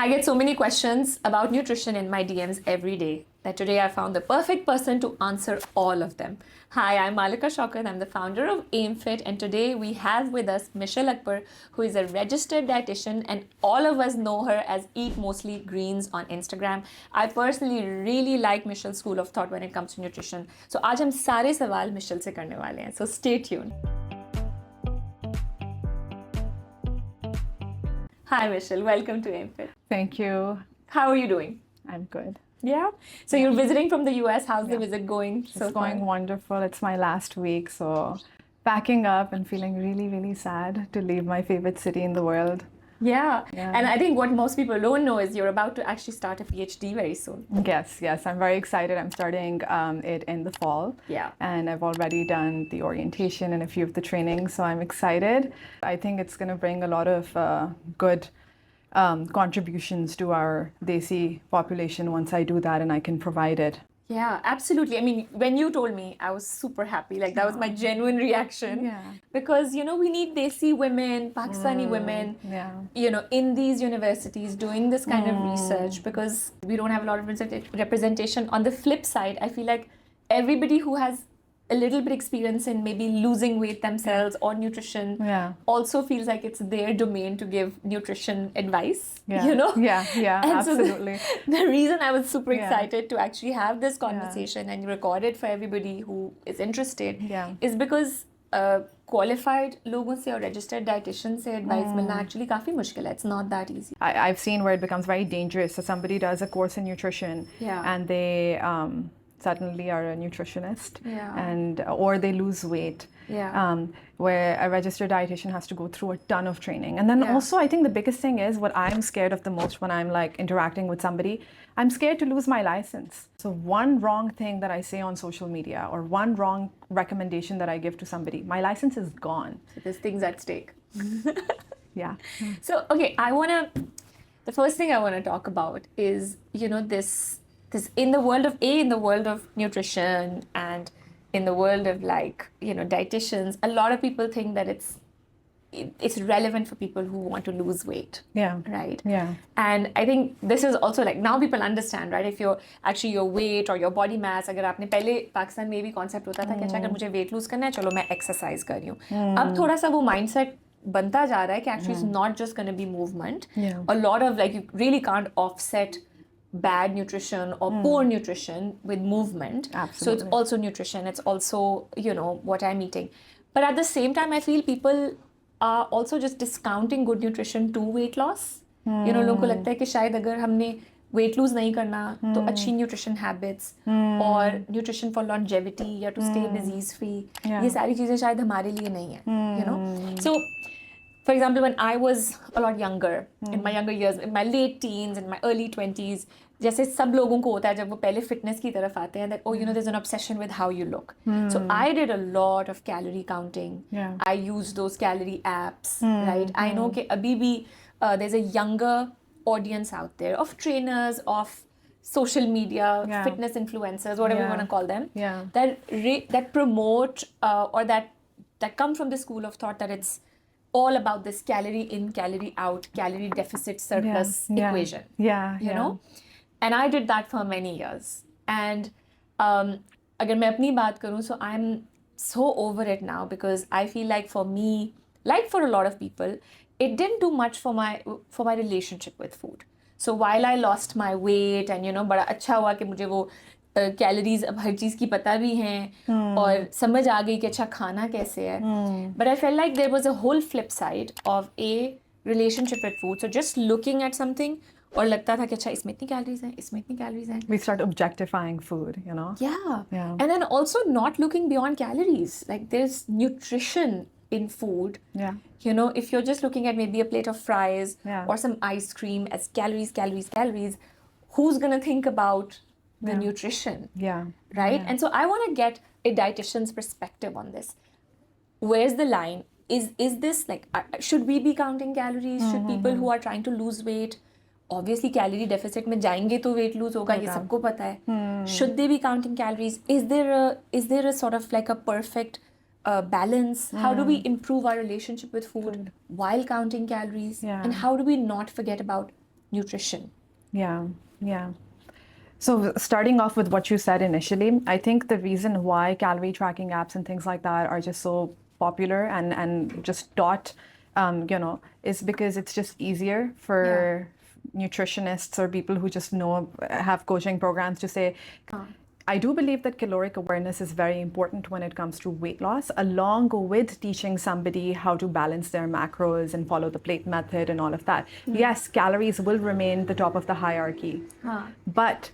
I get so many questions about nutrition in my DMs every day that today I found the perfect person to answer all of them. Hi, I'm Mahlaqa and I'm the founder of AimFit, and today we have with us Mishel Akbar, who is a registered dietitian, and all of us know her as Eat Mostly Greens on Instagram. I personally really like Mishel's school of thought when it comes to nutrition. So आज हम सारे सवाल Michel से करने वाले हैं. So stay tuned. Hi, Mishel. Welcome to AimFit. Thank you. How are you doing? I'm good. Yeah. So you're visiting from the US. How's the visit going so far? It's going wonderful. It's my last week, so packing up and feeling really, really sad to leave my favorite city in the world. Yeah. Yeah. And I think what most people don't know is you're about to actually start a PhD very soon. Yes. I'm very excited. I'm starting it in the fall. Yeah. And I've already done the orientation and a few of the trainings, so I'm excited. I think it's going to bring a lot of good contributions to our Desi population once I do that and I can provide it. Yeah, absolutely. I mean, when you told me, I was super happy. Like, that was my genuine reaction. Yeah. Because, you know, we need Desi women, Pakistani women, you know, in these universities doing this kind of research, because we don't have a lot of representation. On the flip side, I feel like everybody who has a little bit experience in maybe losing weight themselves or nutrition also feels like it's their domain to give nutrition advice, you know? Yeah, and absolutely. So the reason I was super excited to actually have this conversation and record it for everybody who is interested is because qualified लोगों से और registered dietitian से advice मिलना actually काफी मुश्किल है. It's not that easy. I've seen where it becomes very dangerous. So somebody does a course in nutrition and they suddenly are a nutritionist and or they lose weight, where a registered dietitian has to go through a ton of training. And then also I think the biggest thing is what I'm scared of the most when I'm like interacting with somebody, I'm scared to lose my license. So one wrong thing that I say on social media or one wrong recommendation that I give to somebody, my license is gone. So there's things at stake. Yeah. So okay, the first thing I want to talk about is, you know, this in the world of nutrition and in the world of, like, you know, dietitians, a lot of people think that it's relevant for people who want to lose weight. Right? And I think this is also, like, now people understand, right? If you're actually your weight or your body mass, अगर आपने पहले पाकिस्तान में भी concept होता था कि अच्छा अगर मुझे weight lose करना है, चलो मैं exercise कर रही हूँ. अब थोड़ा सा वो mindset बनता जा रहा है कि actually it's not just going to be movement. A lot of, like, you really can't offset bad nutrition or poor nutrition with movement. Absolutely. So it's also nutrition, it's also, you know, what I'm eating. But at the same time, I feel people are also just discounting good nutrition to weight loss. You know, लोगों को लगता है कि शायद अगर हमने weight lose नहीं करना तो अच्छी nutrition habits और nutrition for longevity या to stay disease free, ये सारी चीजें शायद हमारे लिए नहीं है, you know. So for example, when I was a lot younger, in my younger years, in my late teens, in my early 20s, जैसे सब लोगों को होता है जब वो पहले fitness की तरफ आते हैं, that, oh, you know, there's an obsession with how you look. So I did a lot of calorie counting. I used those calorie apps, right? I know कि अभी भी there's a younger audience out there of trainers, of social media, fitness influencers, whatever you want to call them, that promote or that come from the school of thought that it's all about this calorie in, calorie out, calorie deficit surplus equation. You know? And I did that for many years. And अगर मैं अपनी बात करूँ, so I'm so over it now, because I feel like for me, like for a lot of people, it didn't do much for my relationship with food. So while I lost my weight and, you know, बड़ा अच्छा हुआ कि मुझे वो calories अब हर चीज़ की पता भी हैं और समझ आ गई कि अच्छा खाना कैसे है. But I felt like there was a whole flip side of a relationship with food. So just looking at something और लगता था कि अच्छा इसमें इतनी कैलोरीज हैं, इसमें इतनी कैलोरीज हैं. We start objectifying food, you know. Yeah. And then also not looking beyond calories. Like, there's nutrition in food. You know, if you're just looking at maybe a plate of fries or some ice cream as calories, who's going to think about the nutrition? Right? And so I want to get a dietitian's perspective on this. Where's the line? Is this, like, should we be counting calories? Should people who are trying to lose weight, obviously calorie deficit में जाएंगे तो weight lose होगा, ये सबको पता है. Should they be counting calories? Is there a sort of like a perfect balance? How do we improve our relationship with food while counting calories? And how do we not forget about nutrition? Yeah, yeah. So starting off with what you said initially, I think the reason why calorie tracking apps and things like that are just so popular and just taught, is because it's just easier for nutritionists or people who just have coaching programs to say, I do believe that caloric awareness is very important when it comes to weight loss, along with teaching somebody how to balance their macros and follow the plate method and all of that. Yes, calories will remain the top of the hierarchy, but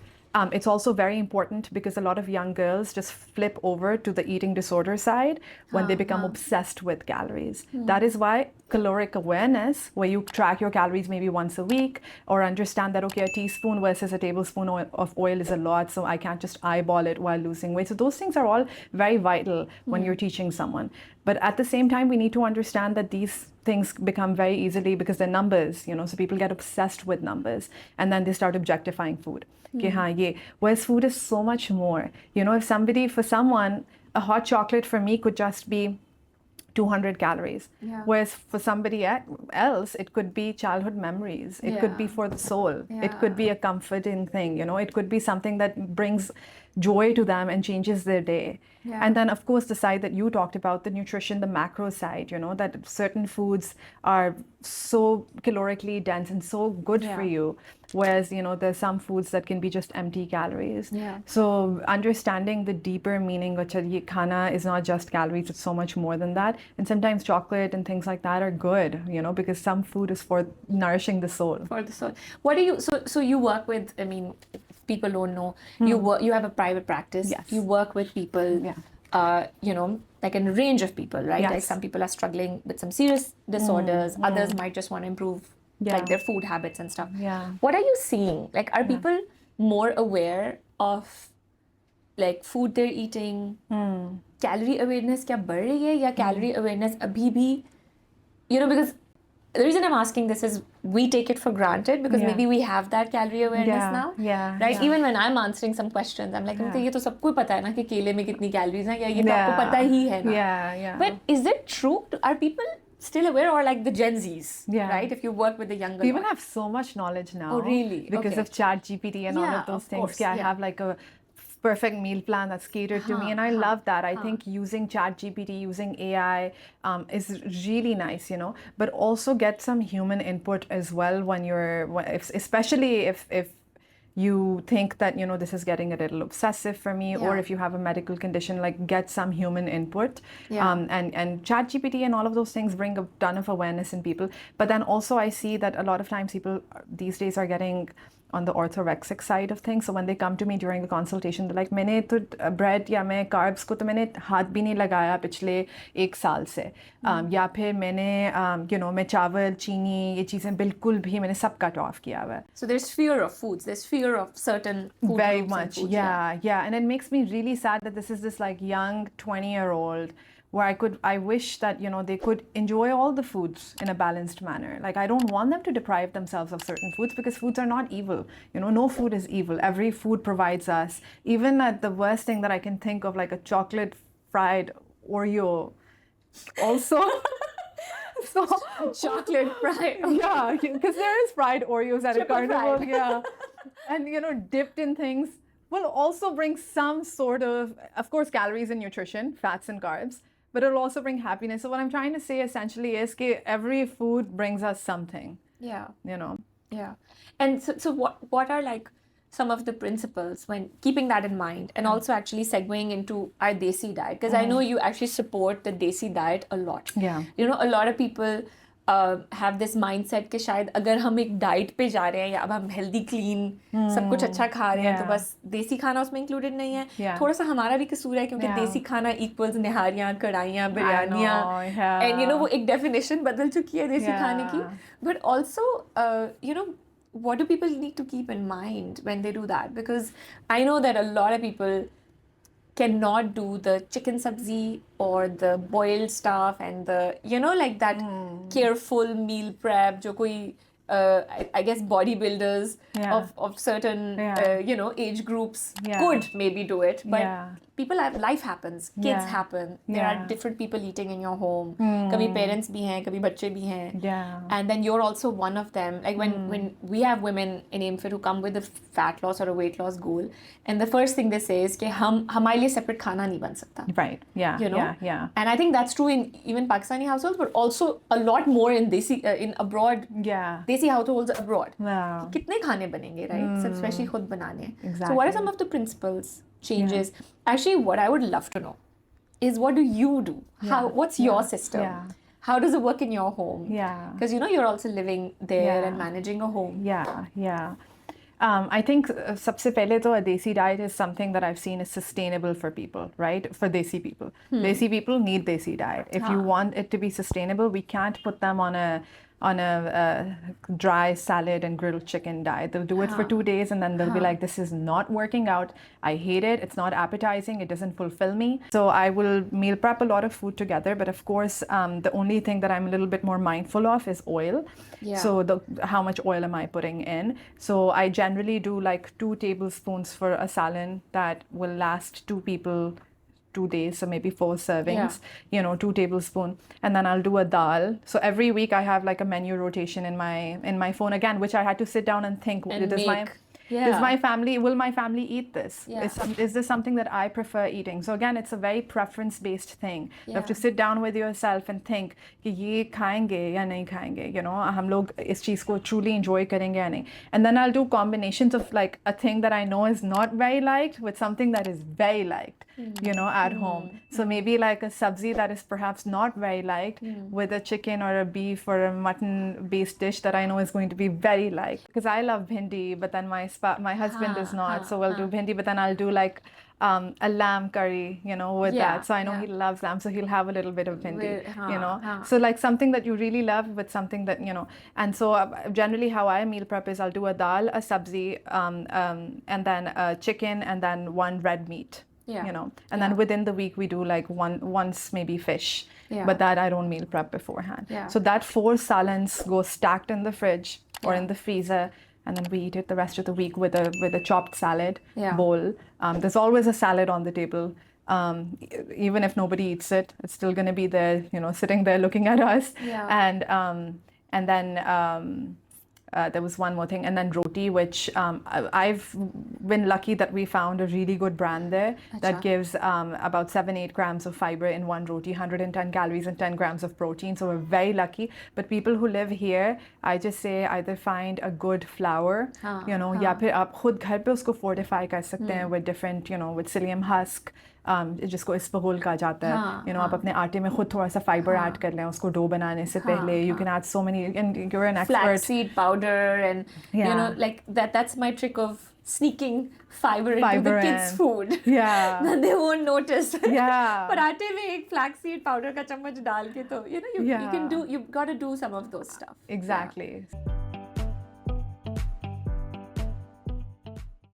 it's also very important because a lot of young girls just flip over to the eating disorder side when they become obsessed with calories. That is why caloric awareness, where you track your calories maybe once a week or understand that, okay, a teaspoon versus a tablespoon of oil is a lot, so I can't just eyeball it while losing weight. So those things are all very vital when you're teaching someone. But at the same time, we need to understand that these things become very easily because they're numbers, so people get obsessed with numbers and then they start objectifying food. Whereas food is so much more. For someone, a hot chocolate for me could just be 200 calories. Whereas for somebody else, it could be childhood memories. It could be for the soul. It could be a comforting thing, It could be something that brings joy to them and changes their day. And then, of course, the side that you talked about, the nutrition, the macro side, that certain foods are so calorically dense and so good for you. Whereas, there's some foods that can be just empty calories. So understanding the deeper meaning of khana is not just calories, it's so much more than that. And sometimes chocolate and things like that are good, because some food is for nourishing the soul. For the soul. What do you, so you work with, if people don't know, you have a private practice. Yes. You work with people, like a range of people, right? Yes. Like some people are struggling with some serious disorders. Others might just want to improve like their food habits and stuff. What are you seeing? Like, are people more aware of like food they're eating? Calorie awareness kya बढ़ रही है या calorie awareness abhi bhi, because the reason I'm asking this is we take it for granted because maybe we have that calorie awareness now, right? Even when I'm answering some questions, I'm like, ये तो सबको पता है ना कि केले में कितनी calories हैं या ये तो आपको पता ही है ना. But is it true? Are people still aware, or like the Gen Zs, right? If you work with the younger people have so much knowledge now. Oh, really? Because of ChatGPT and all of those things. Course, I have like a perfect meal plan that's catered to me, and I love that. I think using ChatGPT, using AI is really nice, but also get some human input as well especially if you think that this is getting a little obsessive for me, or if you have a medical condition, like get some human input. And ChatGPT and all of those things bring a ton of awareness in people. But then also I see that a lot of times people these days are getting on the orthorexic side of things. So when they come to me during the consultation, they're like, मैंने तो bread या मैं carbs को तो मैंने हाथ भी नहीं लगाया पिछले 1 साल से, या फिर मैंने मैं चावल चीनी ये चीज़ें बिल्कुल भी मैंने सब cut off किया हुआ है. So there's fear of foods. There's fear of certain food very groups much and foods, and it makes me really sad that this is this like young 20-year-old where I wish that they could enjoy all the foods in a balanced manner. Like, I don't want them to deprive themselves of certain foods because foods are not evil. No food is evil. Every food provides us. Even at the worst thing that I can think of, like a chocolate fried Oreo, also. So chocolate fried. Because there is fried Oreos at a carnival. And dipped in things will also bring some sort of course, calories and nutrition, fats and carbs, but it'll also bring happiness. So what I'm trying to say essentially is that every food brings us something. And so what are like some of the principles when keeping that in mind, and also actually segueing into our Desi diet, because I know you actually support the Desi diet a lot. A lot of people have this mindset कि शायद अगर हम एक diet पे जा रहे हैं या अब हम हेल्दी क्लीन सब कुछ अच्छा खा रहे हैं तो बस देसी खाना उसमें इंक्लूडेड नहीं है. थोड़ा सा हमारा भी कसूर है क्योंकि देसी खाना इक्वल्स निहारियाँ, कढ़ाइयाँ, बिरयानियाँ, एंड वो एक डेफिनेशन बदल चुकी है देसी खाने की. But also what do people need to keep in mind when they do that? Because I know that a lot of people cannot do the chicken sabzi or the boiled stuff and the like that careful meal prep jo koi I guess bodybuilders of certain age groups could maybe do it, but people have life happens, kids happen, there are different people eating in your home. Kabhi parents bhi hain, kabhi bacche bhi hain. And then you're also one of them. Like when we have women in AimFit who come with a fat loss or a weight loss goal, and the first thing they say is कि हमारे लिए separate खाना नहीं बन सकता. Right. Yeah. You know? Yeah. And I think that's true in even Pakistani households, but also a lot more in Desi in abroad. Yeah. Desi households abroad. Wow. कितने खाने बनेंगे, right? Especially खुद बनाने. Exactly. So what are some of the principles, changes? Actually, what I would love to know is what do you do? What's your system? How does it work in your home? Yeah. Because you're also living there and managing a home. Yeah. I think sabse pehle to a Desi diet is something that I've seen is sustainable for people, right? For Desi people. Desi people need Desi diet. If you want it to be sustainable, we can't put them on a dry salad and grilled chicken diet. They'll do it for 2 days and then they'll be like, this is not working out. I hate it. It's not appetizing. It doesn't fulfill me. So I will meal prep a lot of food together. But of course, the only thing that I'm a little bit more mindful of is oil. So how much oil am I putting in? So I generally do like 2 tablespoons for a salad that will last 2 people 2 days, so maybe 4 servings, 2 tablespoons, and then I'll do a dal. So every week I have like a menu rotation in my phone again, which I had to sit down and think, will my family eat this? Is this something that I prefer eating? So again, it's a very preference-based thing. You have to sit down with yourself and think कि ये खाएंगे या नहीं खाएंगे, हम लोग इस चीज़ को truly enjoy करेंगे या नहीं. And then I'll do combinations of like a thing that I know is not very liked with something that is very liked, at home. So maybe like a sabzi that is perhaps not very liked with a chicken or a beef or a mutton-based dish that I know is going to be very liked. Because I love bhindi, but then my husband does not, so we'll do bhindi, but then I'll do like a lamb curry, with that. So I know he loves lamb, so he'll have a little bit of bhindi, So like something that you really love with something that, and so generally how I meal prep is I'll do a dal, a sabzi, and then a chicken, and then 1 red meat. And then within the week we do like once maybe fish, but that I don't meal prep beforehand. So that 4 salads go stacked in the fridge or in the freezer, and then we eat it the rest of the week with a chopped salad bowl. There's always a salad on the table. Even if nobody eats it, it's still going to be there, sitting there looking at us. And then there was one more thing, and then roti, which I've been lucky that we found a really good brand there that gives about 7-8 grams of fiber in 1 roti, 110 calories and 10 grams of protein. So we're very lucky. But people who live here, I just say either find a good flour, या फिर आप खुद घर पे उसको fortify कर सकते हैं with different, with psyllium husk, जिसको इसबगोल कहा जाता है, आप अपने आटे में खुद थोड़ा सा फाइबर ऐड कर लें उसको डो बनाने से पहले. You can add so many, and you're an expert. Flaxseed powder, and like that's my trick of sneaking fiber into the kids' food. Then they won't notice. Parathe में एक flaxseed powder का चम्मच डाल के तो you can do, you've got to do some of those stuff. Exactly.